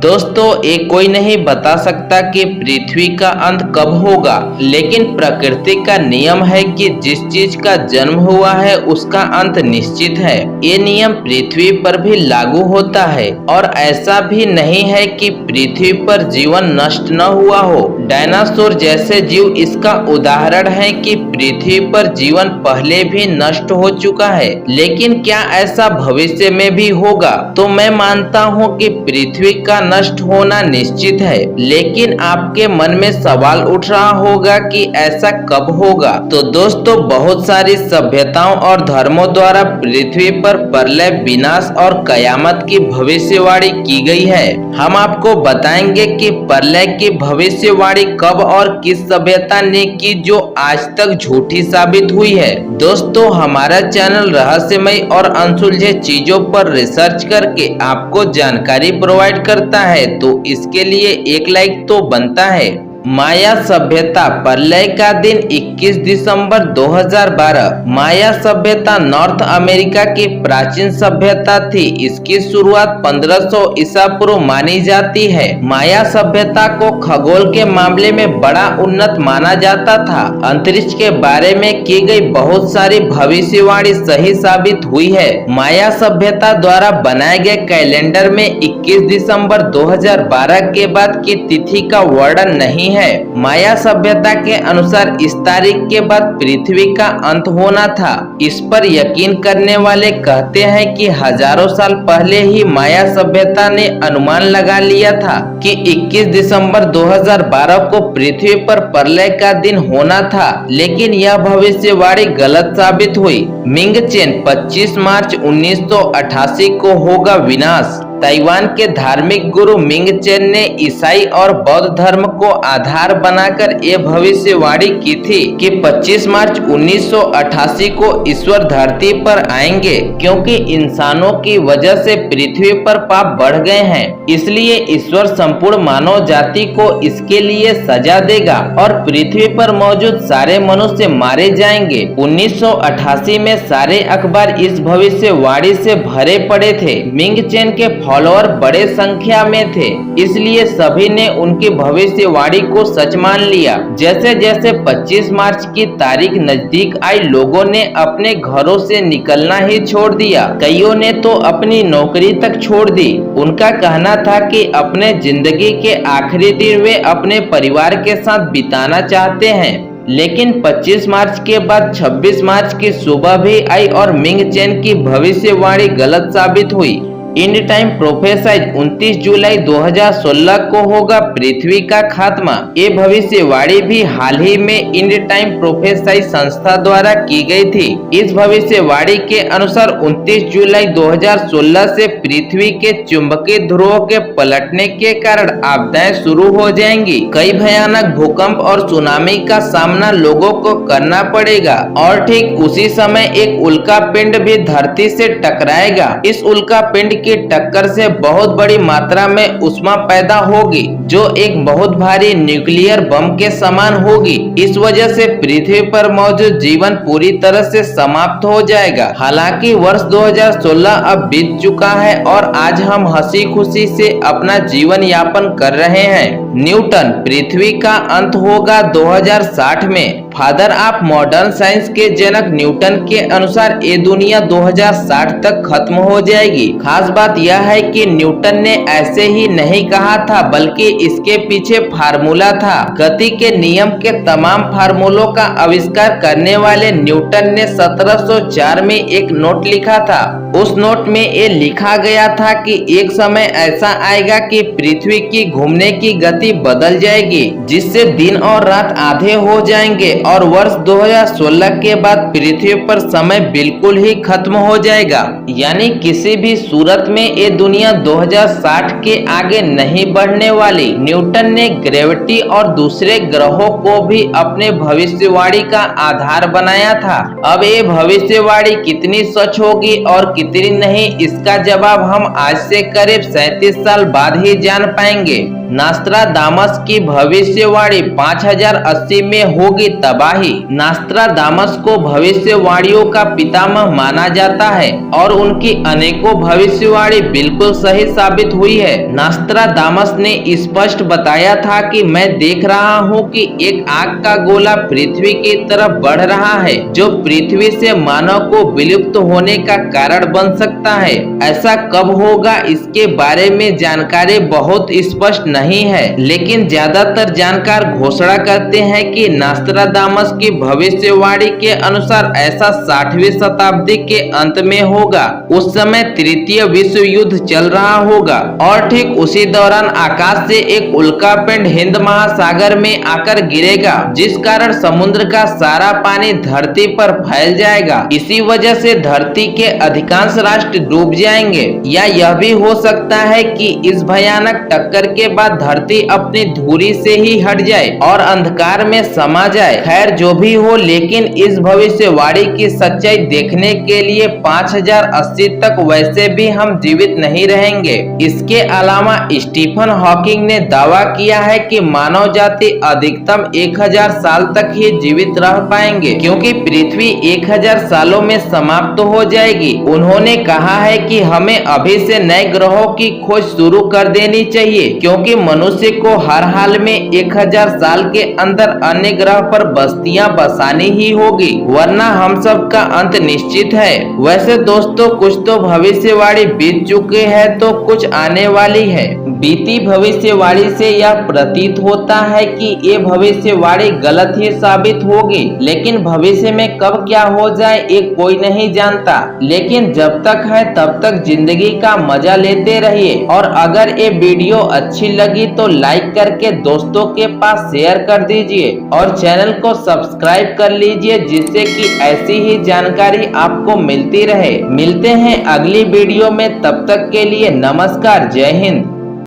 दोस्तों, एक कोई नहीं बता सकता कि पृथ्वी का अंत कब होगा, लेकिन प्रकृति का नियम है कि जिस चीज का जन्म हुआ है उसका अंत निश्चित है। ये नियम पृथ्वी पर भी लागू होता है और ऐसा भी नहीं है कि पृथ्वी पर जीवन नष्ट न हुआ हो। डायनासोर जैसे जीव इसका उदाहरण है कि पृथ्वी पर जीवन पहले भी नष्ट हो चुका है। लेकिन क्या ऐसा भविष्य में भी होगा? तो मैं मानता हूँ कि पृथ्वी का नष्ट होना निश्चित है, लेकिन आपके मन में सवाल उठ रहा होगा कि ऐसा कब होगा। तो दोस्तों, बहुत सारी सभ्यताओं और धर्मों द्वारा पृथ्वी पर प्रलय, विनाश और कयामत की भविष्यवाणी की गई है। हम आपको बताएंगे कि प्रलय की भविष्यवाणी कब और किस सभ्यता ने की, जो आज तक झूठी साबित हुई है। दोस्तों, हमारा चैनल रहस्यमय और अनसुलझे चीजों पर रिसर्च करके आपको जानकारी प्रोवाइड करता है, तो इसके लिए एक लाइक तो बनता है। माया सभ्यता। प्रलय का दिन 21 दिसंबर 2012। माया सभ्यता नॉर्थ अमेरिका की प्राचीन सभ्यता थी। इसकी शुरुआत 1500 ईसा पूर्व मानी जाती है। माया सभ्यता को खगोल के मामले में बड़ा उन्नत माना जाता था। अंतरिक्ष के बारे में की गई बहुत सारी भविष्यवाणी सही साबित हुई है। माया सभ्यता द्वारा बनाए गए कैलेंडर में 21 दिसंबर 2012 के बाद की तिथि का वर्णन नहीं है। माया सभ्यता के अनुसार इस तारीख के बाद पृथ्वी का अंत होना था। इस पर यकीन करने वाले कहते हैं कि हजारों साल पहले ही माया सभ्यता ने अनुमान लगा लिया था कि 21 दिसंबर 2012 को पृथ्वी पर प्रलय का दिन होना था, लेकिन यह भविष्यवाणी गलत साबित हुई। मिंग चेन 25 मार्च 1988 को होगा विनाश। ताइवान के धार्मिक गुरु मिंग चेन ने ईसाई और बौद्ध धर्म को आधार बनाकर ये भविष्यवाणी की थी कि 25 मार्च 1988 को ईश्वर धरती पर आएंगे, क्योंकि इंसानों की वजह से पृथ्वी पर पाप बढ़ गए हैं। इसलिए ईश्वर संपूर्ण मानव जाति को इसके लिए सजा देगा और पृथ्वी पर मौजूद सारे मनुष्य मारे जाएंगे। 1988 में सारे अखबार इस भविष्यवाणी से भरे पड़े थे। मिंग चेन के फॉलोअर बड़े संख्या में थे, इसलिए सभी ने उनकी भविष्यवाणी को सच मान लिया। जैसे जैसे 25 मार्च की तारीख नजदीक आई, लोगों ने अपने घरों से निकलना ही छोड़ दिया। कईयों ने तो अपनी नौकरी तक छोड़ दी। उनका कहना था कि अपने जिंदगी के आखिरी दिन वे अपने परिवार के साथ बिताना चाहते हैं। लेकिन 25 मार्च के बाद 26 मार्च की सुबह भी आई और मिंग चेन की भविष्यवाणी गलत साबित हुई। इंड टाइम प्रोफेसाइज 29 जुलाई 2016 को होगा पृथ्वी का खात्मा। ये भविष्यवाणी भी हाल ही में इंड टाइम प्रोफेसाइज संस्था द्वारा की गई थी। इस भविष्यवाणी के अनुसार 29 जुलाई 2016 से पृथ्वी के चुंबकीय ध्रुवों के पलटने के कारण आपदाएं शुरू हो जाएंगी। कई भयानक भूकंप और सुनामी का सामना लोगों को करना पड़ेगा और ठीक उसी समय एक उल्का पिंड भी धरती से टकराएगा। इस उल्का पिंड की टक्कर से बहुत बड़ी मात्रा में ऊष्मा पैदा होगी, जो एक बहुत भारी न्यूक्लियर बम के समान होगी। इस वजह से पृथ्वी पर मौजूद जीवन पूरी तरह से समाप्त हो जाएगा। हालांकि वर्ष 2016 अब बीत चुका है और आज हम हंसी खुशी से अपना जीवन यापन कर रहे हैं। न्यूटन। पृथ्वी का अंत होगा 2060 में। फादर ऑफ मॉडर्न साइंस के जनक न्यूटन के अनुसार ये दुनिया 2060 तक खत्म हो जाएगी। खास बात यह है कि न्यूटन ने ऐसे ही नहीं कहा था, बल्कि इसके पीछे फार्मूला था। गति के नियम के तमाम फार्मूलों का आविष्कार करने वाले न्यूटन ने 1704 में एक नोट लिखा था। उस नोट में ये लिखा गया था कि एक समय ऐसा आएगा कि पृथ्वी की घूमने की गति बदल जाएगी, जिससे दिन और रात आधे हो जाएंगे और वर्ष 2016 के बाद पृथ्वी पर समय बिल्कुल ही खत्म हो जाएगा। यानी किसी भी सूरत में ये दुनिया 2060 के आगे नहीं बढ़ने वाली। न्यूटन ने ग्रेविटी और दूसरे ग्रहों को भी अपने भविष्यवाणी का आधार बनाया था। अब ये भविष्यवाणी कितनी सच होगी और कितनी नहीं, इसका जवाब हम आज से करीब 37 साल बाद ही जान पाएंगे। नास्ट्रादामस नास्त्रादामस की भविष्यवाणी 5080 में होगी तबाही। नास्त्रादामस को भविष्यवाणियों का पितामह माना जाता है और उनकी अनेकों भविष्यवाणी बिल्कुल सही साबित हुई है। नास्त्रादामस ने स्पष्ट बताया था कि मैं देख रहा हूँ कि एक आग का गोला पृथ्वी की तरफ बढ़ रहा है जो पृथ्वी से मानव को विलुप्त होने का कारण बन सकता है। ऐसा कब होगा इसके बारे में जानकारी बहुत स्पष्ट नहीं है, लेकिन ज्यादातर जानकार घोषणा करते हैं कि नास्त्रादामस की भविष्यवाणी के अनुसार ऐसा 60वीं शताब्दी के अंत में होगा। उस समय तृतीय विश्व युद्ध चल रहा होगा और ठीक उसी दौरान आकाश से एक उल्कापिंड हिंद महासागर में आकर गिरेगा, जिस कारण समुद्र का सारा पानी धरती पर फैल जाएगा। इसी वजह से धरती के अधिकांश राष्ट्र डूब जाएंगे। या यह भी हो सकता है कि इस भयानक टक्कर के बाद धरती अपनी धुरी से ही हट जाए और अंधकार में समा जाए। खैर जो भी हो, लेकिन इस भविष्यवाणी की सच्चाई देखने के लिए 5080 तक वैसे भी हम जीवित नहीं रहेंगे। इसके अलावा स्टीफन हॉकिंग ने दावा किया है कि मानव जाति अधिकतम 1000 साल तक ही जीवित रह पाएंगे, क्योंकि पृथ्वी 1000 सालों में समाप्त हो जाएगी। उन्होंने कहा है कि हमें अभी से नए ग्रहों की खोज शुरू कर देनी चाहिए, क्योंकि मनुष्य को हर हाल में 1000 साल के अंदर अन्य ग्रह पर बस्तियां बसानी ही होगी, वरना हम सब का अंत निश्चित है। वैसे दोस्तों, कुछ तो भविष्यवाणी बीत चुके हैं तो कुछ आने वाली है। बीती भविष्यवाणी से यह प्रतीत होता है कि ये भविष्यवाणी गलत ही साबित होगी, लेकिन भविष्य में कब क्या हो जाए ये कोई नहीं जानता। लेकिन जब तक है तब तक जिंदगी का मजा लेते रहिए, और अगर ये वीडियो अच्छी लगी तो लाइक करके दोस्तों के पास शेयर कर दीजिए और चैनल को सब्सक्राइब कर लीजिए, जिससे कि ऐसी ही जानकारी आपको मिलती रहे। मिलते हैं अगली वीडियो में, तब तक के लिए नमस्कार, जय हिंद।